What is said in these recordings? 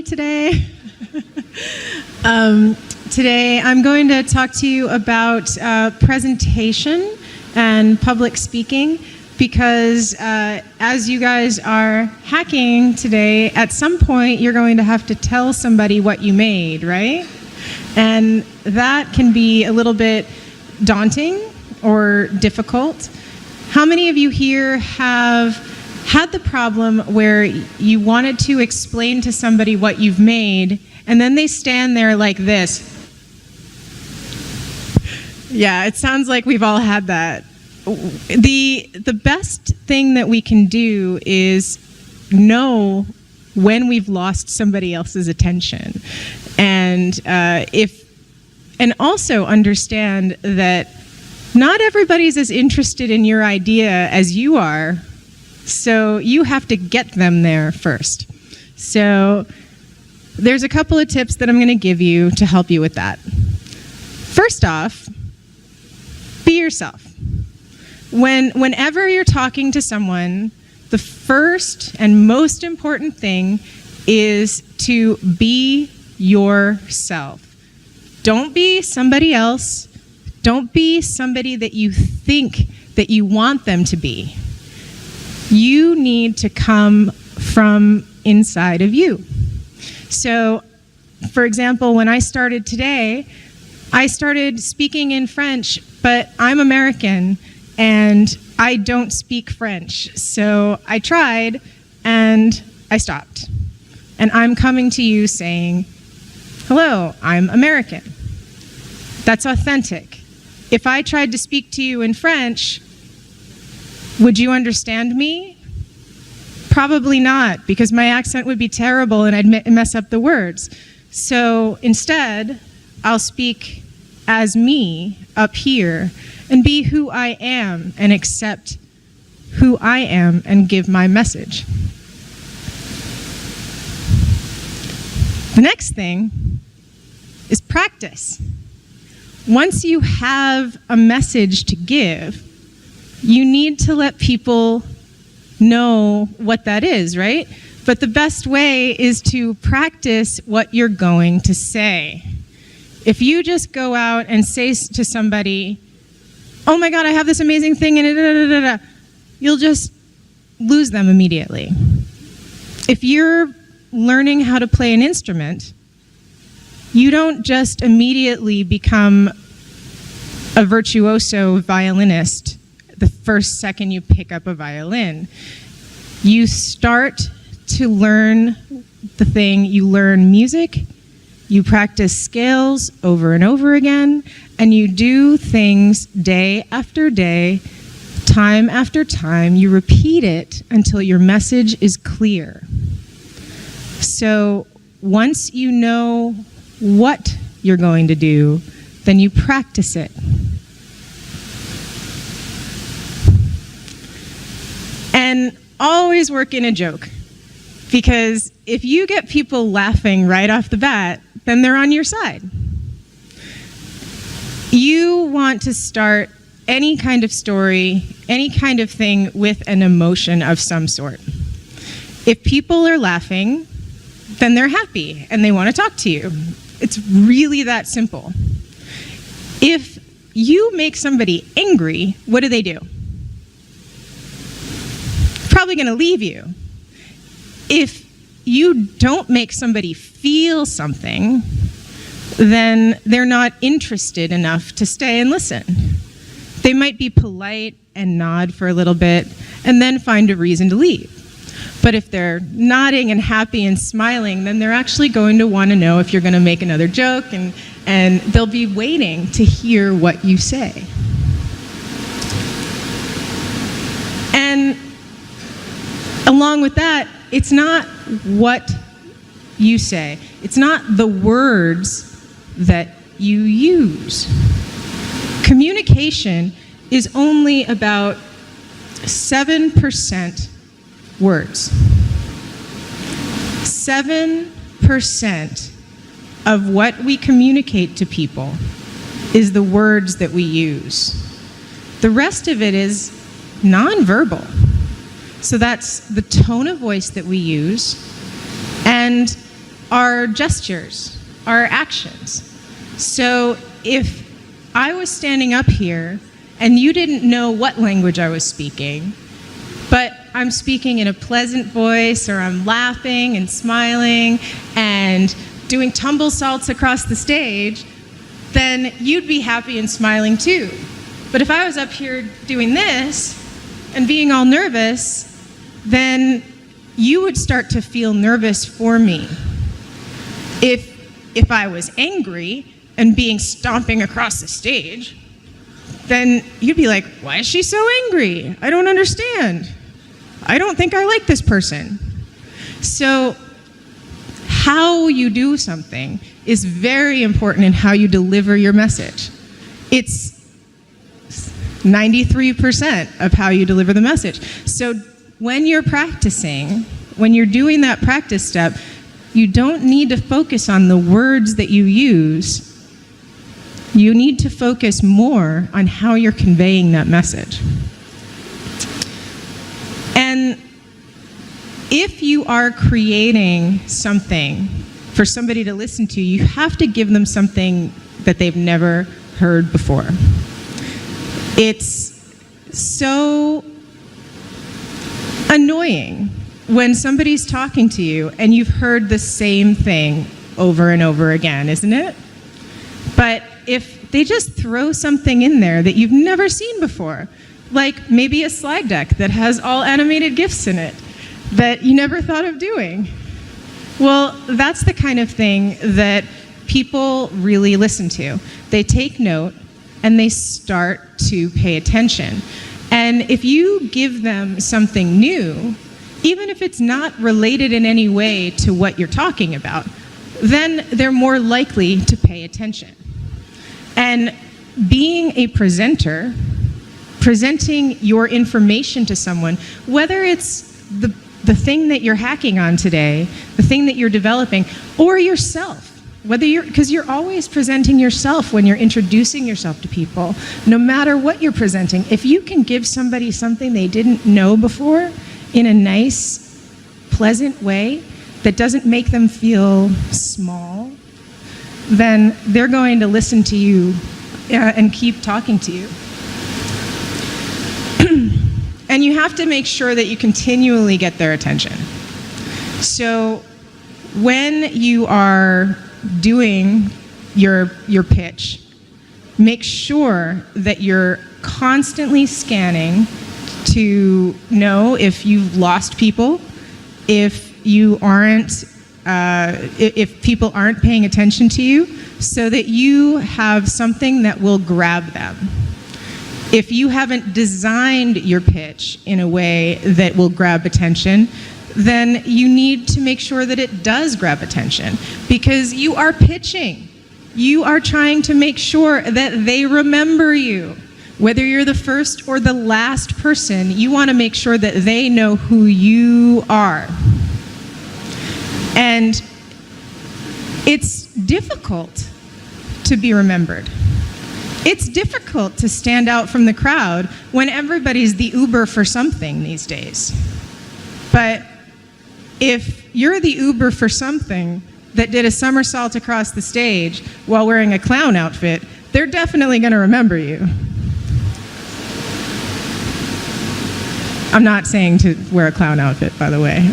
today. Today I'm going to talk to you about presentation and public speaking because as you guys are hacking today, at some point you're going to have to tell somebody what you made, right? And that can be a little bit daunting or difficult. How many of you here have had the problem where you wanted to explain to somebody what you've made and then they stand there like this? Yeah, it sounds like we've all had that. The best thing that we can do is know when we've lost somebody else's attention, and also understand that not everybody's as interested in your idea as you are, so you have to get them there first. So there's a couple of tips that I'm going to give you to help you with that. First off, be yourself. Whenever you're talking to someone, the first and most important thing is to be yourself. Don't be somebody else. Don't be somebody that you think that you want them to be. You need to come from inside of you. So, for example, when I started today, I started speaking in French, but I'm American and I don't speak French. So I tried and I stopped. And I'm coming to you saying, hello, I'm American. That's authentic. If I tried to speak to you in French, would you understand me? Probably not, because my accent would be terrible and I'd mess up the words. So instead, I'll speak as me up here and be who I am and accept who I am and give my message. The next thing is practice. Once you have a message to give, you need to let people know what that is, right? But the best way is to practice what you're going to say. If you just go out and say to somebody, oh my God, I have this amazing thing, and you'll just lose them immediately. If you're learning how to play an instrument, you don't just immediately become a virtuoso violinist the first second you pick up a violin. You start to learn the thing, you learn music, you practice scales over and over again, and you do things day after day, time after time. You repeat it until your message is clear. So once you know what you're going to do, then you practice it. And always work in a joke, because if you get people laughing right off the bat, then they're on your side. You want to start any kind of story, any kind of thing with an emotion of some sort. If people are laughing, then they're happy and they want to talk to you. It's really that simple. If you make somebody angry, what do? Probably going to leave you. If you don't make somebody feel something, then they're not interested enough to stay and listen. They might be polite and nod for a little bit and then find a reason to leave. But if they're nodding and happy and smiling, then they're actually going to want to know if you're going to make another joke, and they'll be waiting to hear what you say. And along with that, it's not what you say. It's not the words that you use. Communication is only about 7% words. 7% of what we communicate to people is the words that we use. The rest of it is nonverbal. So that's the tone of voice that we use, and our gestures, our actions. So if I was standing up here and you didn't know what language I was speaking, but I'm speaking in a pleasant voice, or I'm laughing and smiling and doing tumble salts across the stage, then you'd be happy and smiling too. But if I was up here doing this and being all nervous, then you would start to feel nervous for me. If I was angry and stomping across the stage, then you'd be like, why is she so angry? I don't understand. I don't think I like this person. So how you do something is very important in how you deliver your message. It's 93% of how you deliver the message. So when you're practicing, when you're doing that practice step, you don't need to focus on the words that you use. You need to focus more on how you're conveying that message. And if you are creating something for somebody to listen to, you have to give them something that they've never heard before. It's so annoying when somebody's talking to you and you've heard the same thing over and over again, isn't it? But if they just throw something in there that you've never seen before, like maybe a slide deck that has all animated GIFs in it that you never thought of doing, well, that's the kind of thing that people really listen to. They take note and they start to pay attention. And if you give them something new, even if it's not related in any way to what you're talking about, then they're more likely to pay attention. And being a presenter, presenting your information to someone, whether it's the thing that you're hacking on today, the thing that you're developing, or yourself, because you're always presenting yourself when you're introducing yourself to people, no matter what you're presenting. If you can give somebody something they didn't know before in a nice, pleasant way that doesn't make them feel small, then they're going to listen to you and keep talking to you. And you have to make sure that you continually get their attention. So when you are doing your pitch, make sure that you're constantly scanning to know if you've lost people, if you aren't, if people aren't paying attention to you, so that you have something that will grab them. If you haven't designed your pitch in a way that will grab attention, then you need to make sure that it does grab attention, because you are pitching. You are trying to make sure that they remember you. Whether you're the first or the last person, you want to make sure that they know who you are. And it's difficult to be remembered. It's difficult to stand out from the crowd when everybody's the Uber for something these days. But if you're the Uber for something that did a somersault across the stage while wearing a clown outfit, they're definitely going to remember you. I'm not saying to wear a clown outfit, by the way,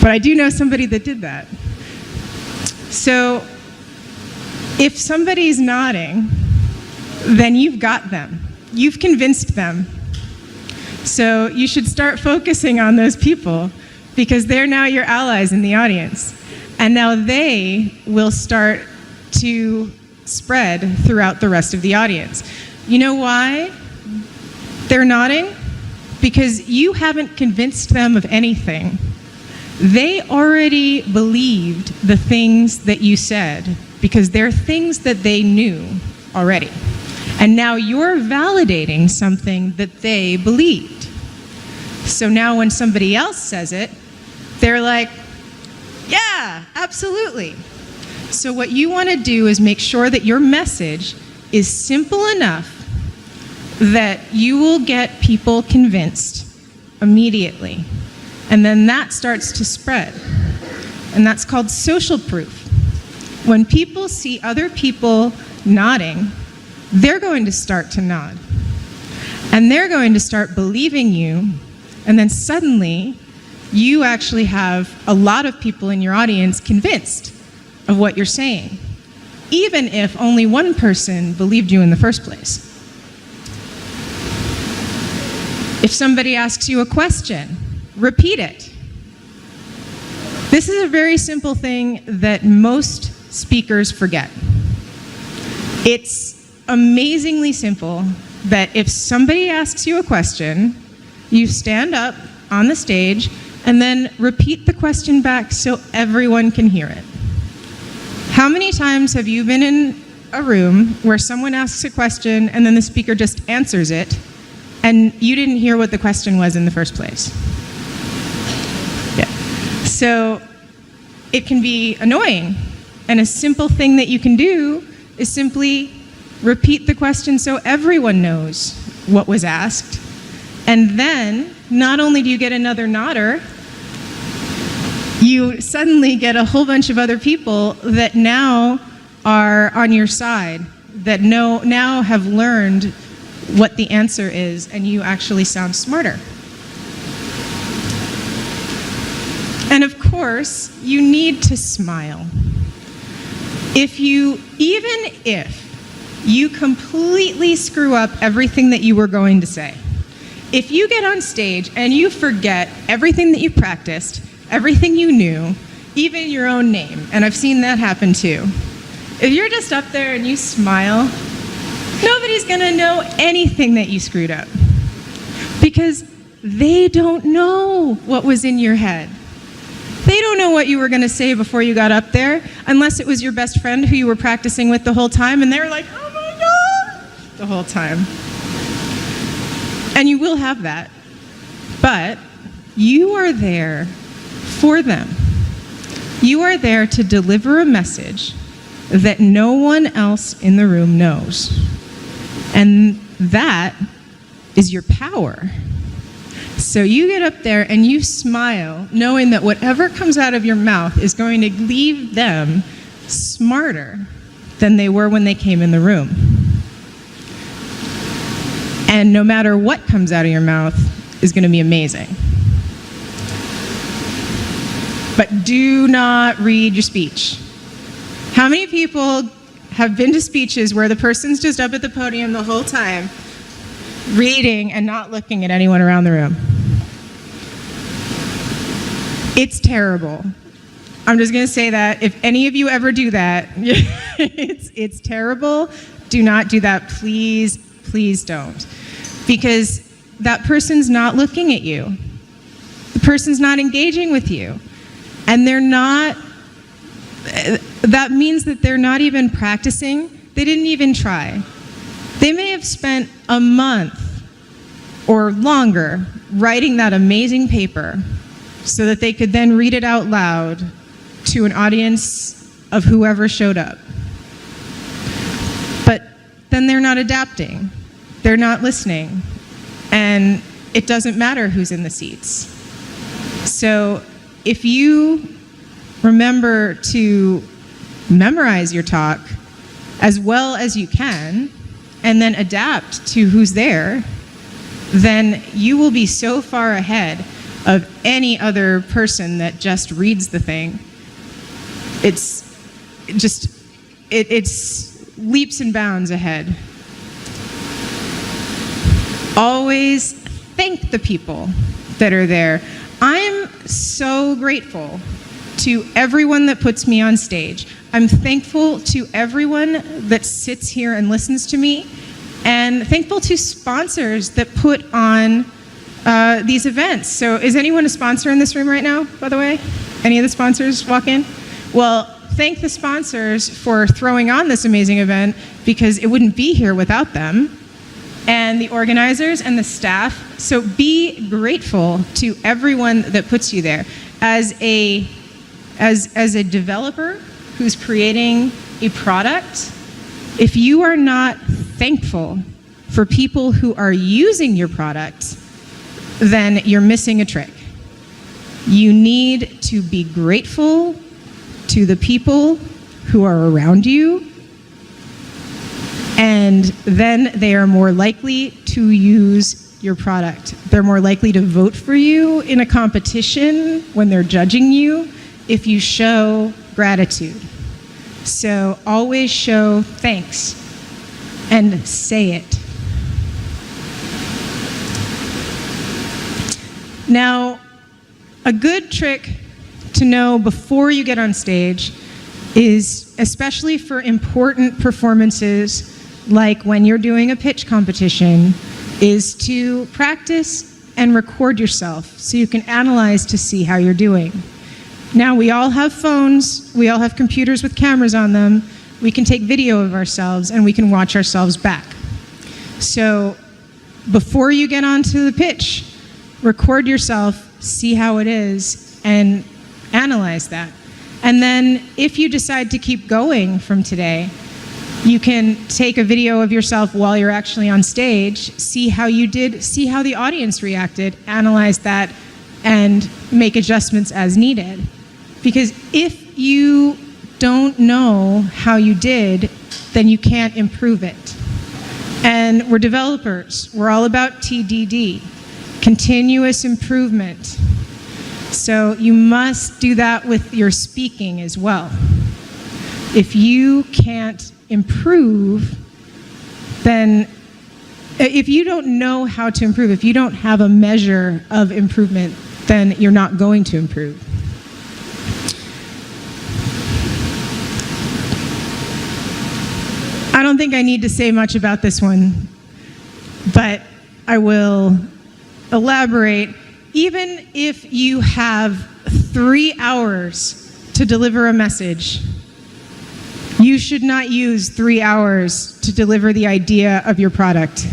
but I do know somebody that did that. So if somebody's nodding, then you've got them. You've convinced them. So you should start focusing on those people, because they're now your allies in the audience. And now they will start to spread throughout the rest of the audience. You know why they're nodding? Because you haven't convinced them of anything. They already believed the things that you said, because they're things that they knew already. And now you're validating something that they believed. So now when somebody else says it, they're like, yeah, absolutely. So what you want to do is make sure that your message is simple enough that you will get people convinced immediately. And then that starts to spread. and that's called social proof. When people see other people nodding, they're going to start to nod. And they're going to start believing you, and then suddenly, you actually have a lot of people in your audience convinced of what you're saying, even if only one person believed you in the first place. If somebody asks you a question, repeat it. This is a very simple thing that most speakers forget. It's amazingly simple that if somebody asks you a question, you stand up on the stage and then repeat the question back so everyone can hear it. How many times have you been in a room where someone asks a question and then the speaker just answers it and you didn't hear what the question was in the first place? Yeah. So it can be annoying, and a simple thing that you can do is simply repeat the question so everyone knows what was asked. And then, not only do you get another nodder, you suddenly get a whole bunch of other people that now are on your side, that now have learned what the answer is, and you actually sound smarter. And of course, you need to smile. Even if you completely screw up everything that you were going to say, if you get on stage and you forget everything that you practiced, everything you knew, even your own name, and I've seen that happen too. If you're just up there and you smile, nobody's gonna know anything that you screwed up, because they don't know what was in your head. They don't know what you were gonna say before you got up there, unless it was your best friend who you were practicing with the whole time, and they were like, oh my God, the whole time. And you will have that, but you are there for them. You are there to deliver a message that no one else in the room knows. And that is your power. So you get up there and you smile, knowing that whatever comes out of your mouth is going to leave them smarter than they were when they came in the room. And no matter what comes out of your mouth is going to be amazing. But do not read your speech. How many people have been to speeches where the person's just up at the podium the whole time, reading and not looking at anyone around the room? It's terrible. I'm just going to say that. If any of you ever do that, it's terrible. Do not do that. Please, please don't. Because that person's not looking at you. The person's not engaging with you. And that means that they're not even practicing. They didn't even try. They may have spent a month or longer writing that amazing paper so that they could then read it out loud to an audience of whoever showed up. But then they're not adapting. They're not listening. And it doesn't matter who's in the seats. So if you remember to memorize your talk as well as you can, and then adapt to who's there, then you will be so far ahead of any other person that just reads the thing. It's leaps and bounds ahead. Always thank the people that are there. I'm so grateful to everyone that puts me on stage. I'm thankful to everyone that sits here and listens to me, and thankful to sponsors that put on these events. So is anyone a sponsor in this room right now, by the way? Any of the sponsors walk in? Well, thank the sponsors for throwing on this amazing event, because it wouldn't be here without them, and the organizers and the staff. So be grateful to everyone that puts you there. As a developer who's creating a product, if you are not thankful for people who are using your product, then you're missing a trick. You need to be grateful to the people who are around you, and then they are more likely to use your product. They're more likely to vote for you in a competition when they're judging you if you show gratitude. So always show thanks and say it. Now, a good trick to know before you get on stage is, especially for important performances, like when you're doing a pitch competition, is to practice and record yourself so you can analyze to see how you're doing. Now, we all have phones, we all have computers with cameras on them, we can take video of ourselves and we can watch ourselves back. So before you get onto the pitch, record yourself, see how it is, and analyze that. And then if you decide to keep going from today, you can take a video of yourself while you're actually on stage, see how you did, see how the audience reacted, analyze that, and make adjustments as needed. Because if you don't know how you did, then you can't improve it. And we're developers. We're all about TDD, continuous improvement. So you must do that with your speaking as well. If you can't improve, then if you don't know how to improve, if you don't have a measure of improvement, then you're not going to improve. I don't think I need to say much about this one, but I will elaborate. Even if you have 3 hours to deliver a message, you should not use 3 hours to deliver the idea of your product.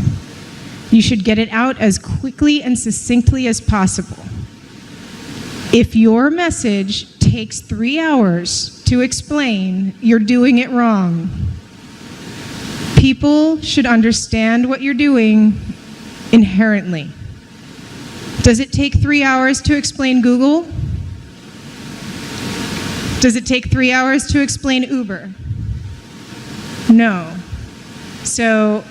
You should get it out as quickly and succinctly as possible. If your message takes 3 hours to explain, you're doing it wrong. People should understand what you're doing inherently. Does it take 3 hours to explain Google? Does it take 3 hours to explain Uber? No. So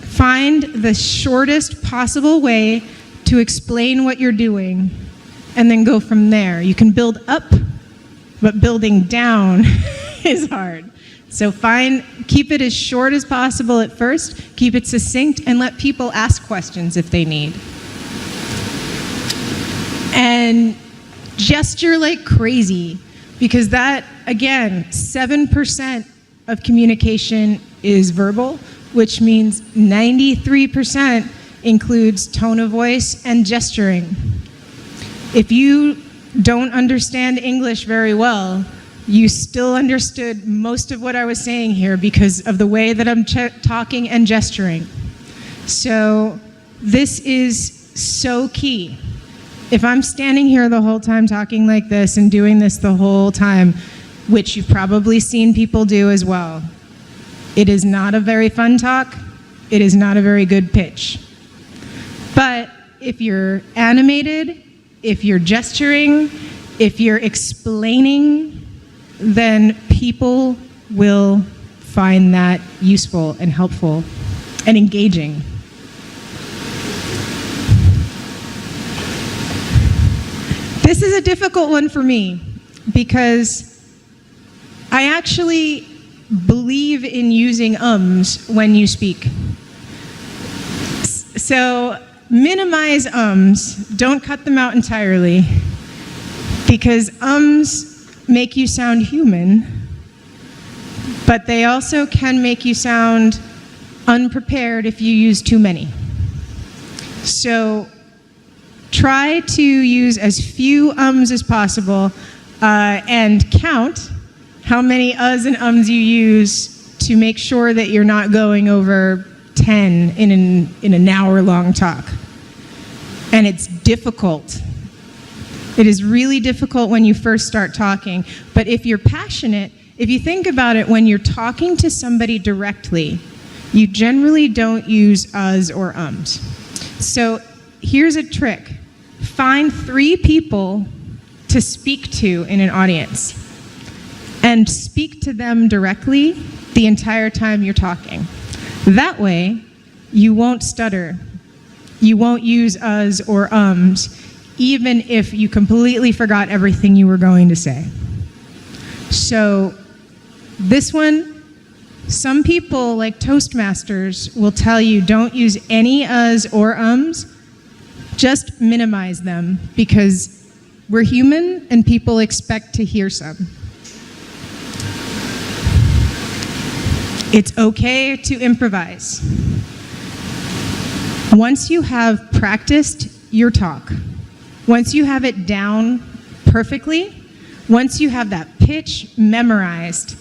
find the shortest possible way to explain what you're doing and then go from there. You can build up, but building down is hard. So keep it as short as possible at first, keep it succinct, and let people ask questions if they need. And gesture like crazy, because that, again, 7% of communication is verbal, which means 93% includes tone of voice and gesturing. If you don't understand English very well, you still understood most of what I was saying here because of the way that I'm talking and gesturing. So this is so key. If I'm standing here the whole time talking like this and doing this the whole time, which you've probably seen people do as well, it is not a very fun talk. It is not a very good pitch. But if you're animated, if you're gesturing, if you're explaining, then people will find that useful and helpful and engaging. This is a difficult one for me because I actually believe in using ums when you speak. So minimize ums, don't cut them out entirely, because ums make you sound human, but they also can make you sound unprepared if you use too many. So try to use as few ums as possible and count how many uhs and ums you use to make sure that you're not going over 10 in an hour-long talk. And it's difficult. It is really difficult when you first start talking, but if you're passionate, if you think about it, when you're talking to somebody directly, you generally don't use uhs or ums. So here's a trick. Find 3 people to speak to in an audience. and speak to them directly the entire time you're talking. That way, you won't stutter. You won't use us or ums, even if you completely forgot everything you were going to say. So this one, some people like Toastmasters will tell you don't use any us or ums, just minimize them because we're human and people expect to hear some. It's okay to improvise. Once you have practiced your talk, once you have it down perfectly, once you have that pitch memorized,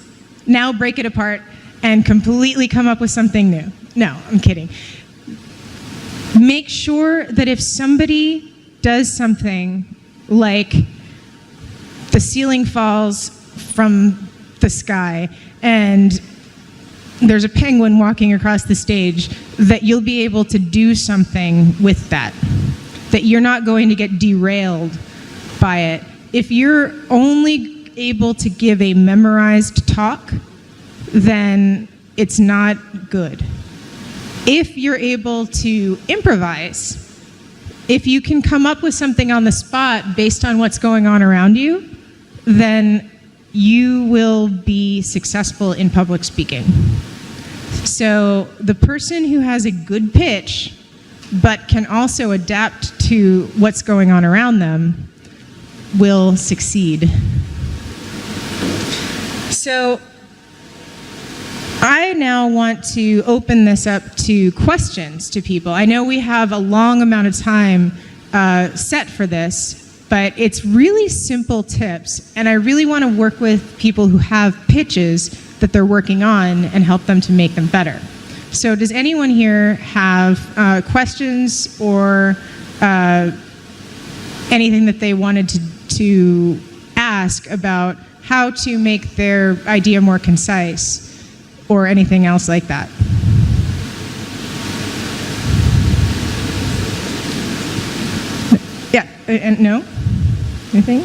now break it apart and completely come up with something new. No, I'm kidding. Make sure that if somebody does something like the ceiling falls from the sky and there's a penguin walking across the stage, that you'll be able to do something with that, that you're not going to get derailed by it. If you're only able to give a memorized talk, then it's not good. If you're able to improvise, if you can come up with something on the spot based on what's going on around you, then you will be successful in public speaking. So the person who has a good pitch, but can also adapt to what's going on around them, will succeed. So I now want to open this up to questions to people. I know we have a long amount of time set for this, but it's really simple tips, and I really want to work with people who have pitches that they're working on and help them to make them better. So does anyone here have questions or anything that they wanted to ask about how to make their idea more concise or anything else like that? Yeah, and no? Anything?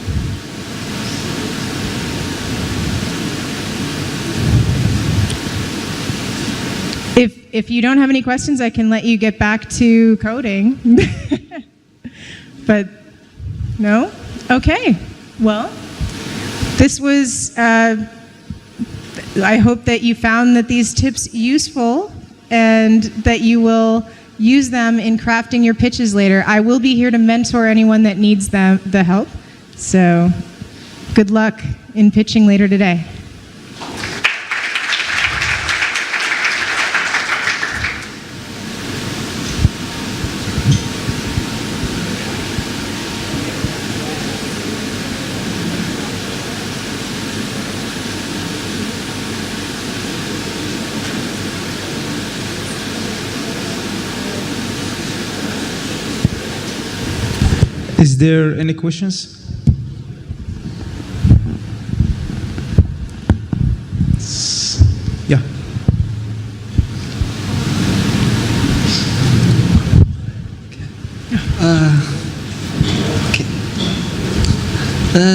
If you don't have any questions, I can let you get back to coding. But no? Okay. Well, this was, I hope that you found that these tips useful and that you will use them in crafting your pitches later. I will be here to mentor anyone that needs the help. So good luck in pitching later today. Is there any questions? Yeah. Okay.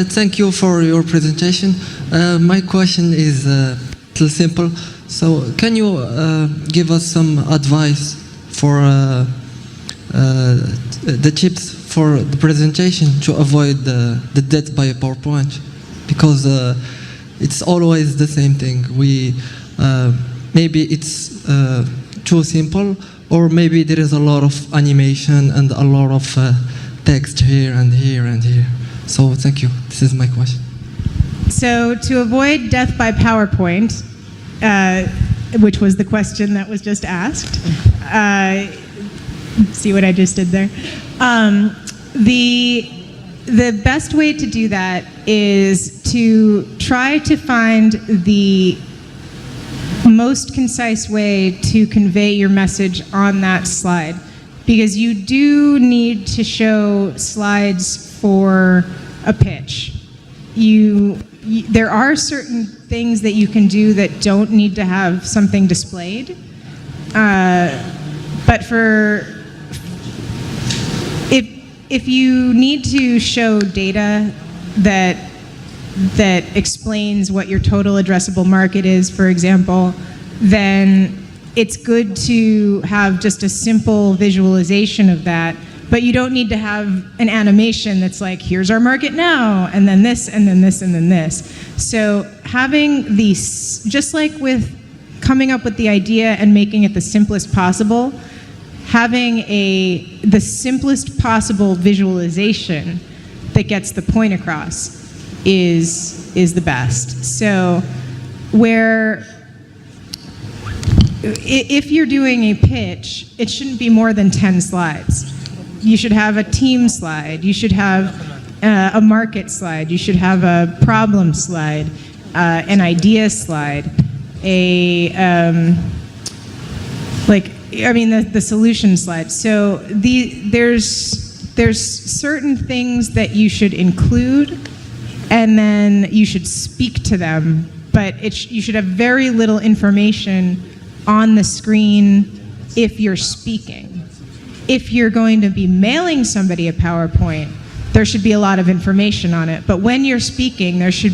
Thank you for your presentation. My question is a little simple. So, can you give us some advice for the tips for the presentation to avoid the death by PowerPoint? Because it's always the same thing. Maybe it's too simple, or maybe there is a lot of animation and a lot of text here and here and here. So thank you. This is my question. So to avoid death by PowerPoint, which was the question that was just asked, see what I just did there? The best way to do that is to try to find the most concise way to convey your message on that slide, because you do need to show slides for a pitch. There are certain things that you can do that don't need to have something displayed, but if you need to show data that that explains what your total addressable market is, for example, then it's good to have just a simple visualization of that, but you don't need to have an animation that's like, here's our market now, and then this, and then this, and then this. So having these, just like with coming up with the idea and making it the simplest possible, having the simplest possible visualization that gets the point across is the best. So if you're doing a pitch, it shouldn't be more than 10 slides. You should have a team slide. You should have a market slide. You should have a problem slide, an idea slide, the solution slide. So there's certain things that you should include, and then you should speak to them, but you should have very little information on the screen if you're speaking. If you're going to be mailing somebody a PowerPoint, there should be a lot of information on it. But when you're speaking, there should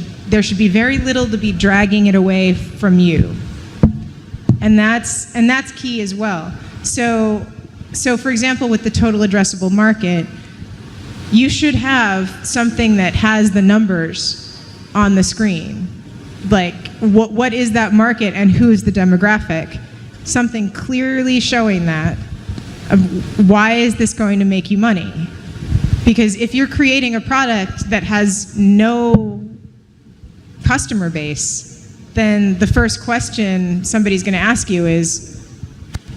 be very little to be dragging it away from you. And that's key as well. So for example, with the total addressable market, you should have something that has the numbers on the screen. Like, what is that market and who's the demographic? Something clearly showing that. Why is this going to make you money? Because if you're creating a product that has no customer base, then the first question somebody's going to ask you is,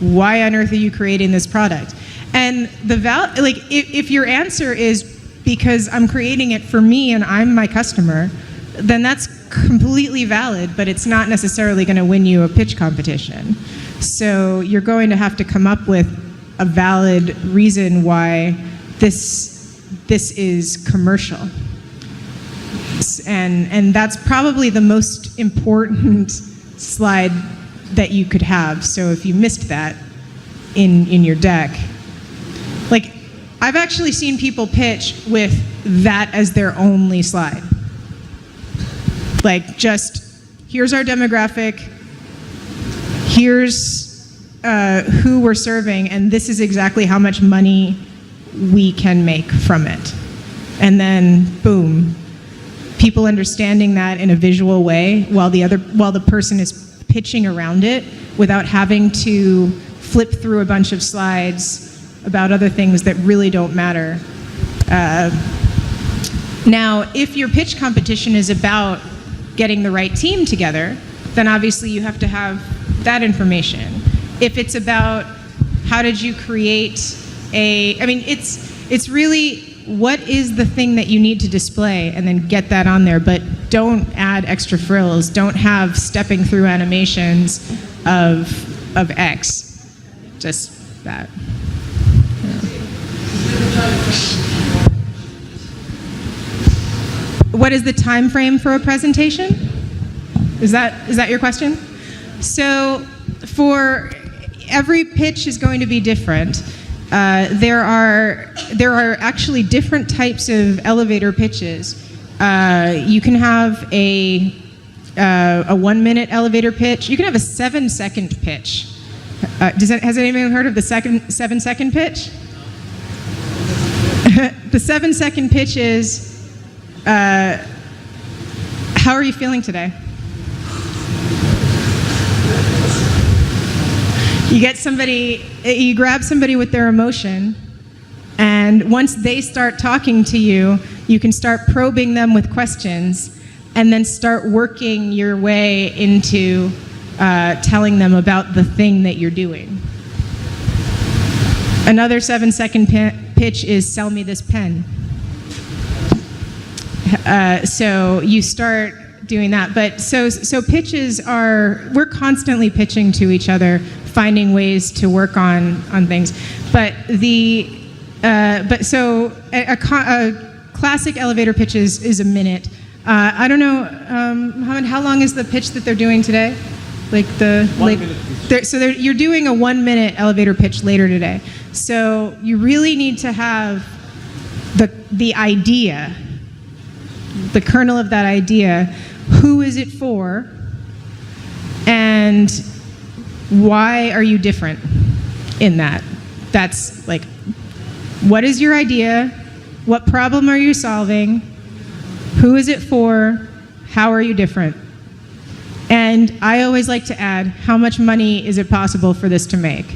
why on earth are you creating this product? And if your answer is because I'm creating it for me and I'm my customer, then that's completely valid, but it's not necessarily going to win you a pitch competition. So you're going to have to come up with a valid reason why this is commercial. And that's probably the most important slide that you could have. So if you missed that in your deck, like, I've actually seen people pitch with that as their only slide. Like, just, here's our demographic, here's who we're serving, and this is exactly how much money we can make from it. And then, boom, people understanding that in a visual way while the person is pitching around it without having to flip through a bunch of slides about other things that really don't matter. Now, if your pitch competition is about getting the right team together, then obviously you have to have that information. If it's about how did you create it's really what is the thing that you need to display, and then get that on there, but don't add extra frills. Don't have stepping through animations of X. Just that. What is the time frame for a presentation? Is that your question? So for every pitch is going to be different. There are actually different types of elevator pitches. You can have a 1-minute elevator pitch. You can have a 7-second pitch. Has anyone heard of the 7-second pitch? The 7-second pitch is, how are you feeling today? You grab somebody with their emotion, and once they start talking to you, you can start probing them with questions, and then start working your way into telling them about the thing that you're doing. Another 7-second pitch is, sell me this pen. So you start doing that. But so pitches we're constantly pitching to each other, finding ways to work on things. But a classic elevator pitch is a minute. I don't know, Mohammed, how long is the pitch that they're doing today? Like the 1 minute. You're doing a 1-minute elevator pitch later today. So you really need to have the idea, the kernel of that idea, who is it for, and why are you different in that? That's like, what is your idea? What problem are you solving? Who is it for? How are you different? And I always like to add, how much money is it possible for this to make?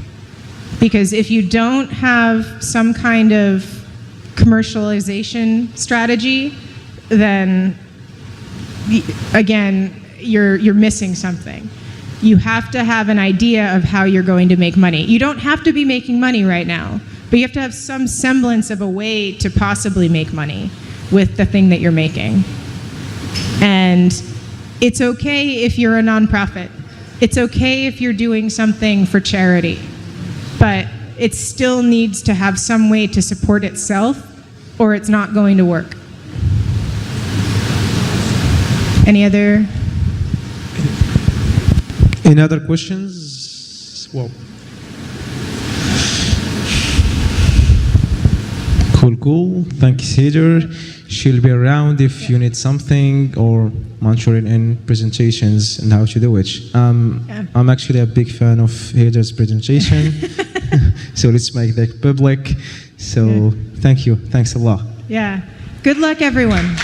Because if you don't have some kind of commercialization strategy, then again, you're missing something. You have to have an idea of how you're going to make money. You don't have to be making money right now, but you have to have some semblance of a way to possibly make money with the thing that you're making. And it's okay if you're a nonprofit. It's okay if you're doing something for charity, but it still needs to have some way to support itself, or it's not going to work. Any other questions? Well, cool. Thanks, Heather. She'll be around if you need something or mentoring in presentations and how to do it. I'm actually a big fan of Heather's presentation, so let's make that public. So thank you. Thanks a lot. Yeah. Good luck, everyone.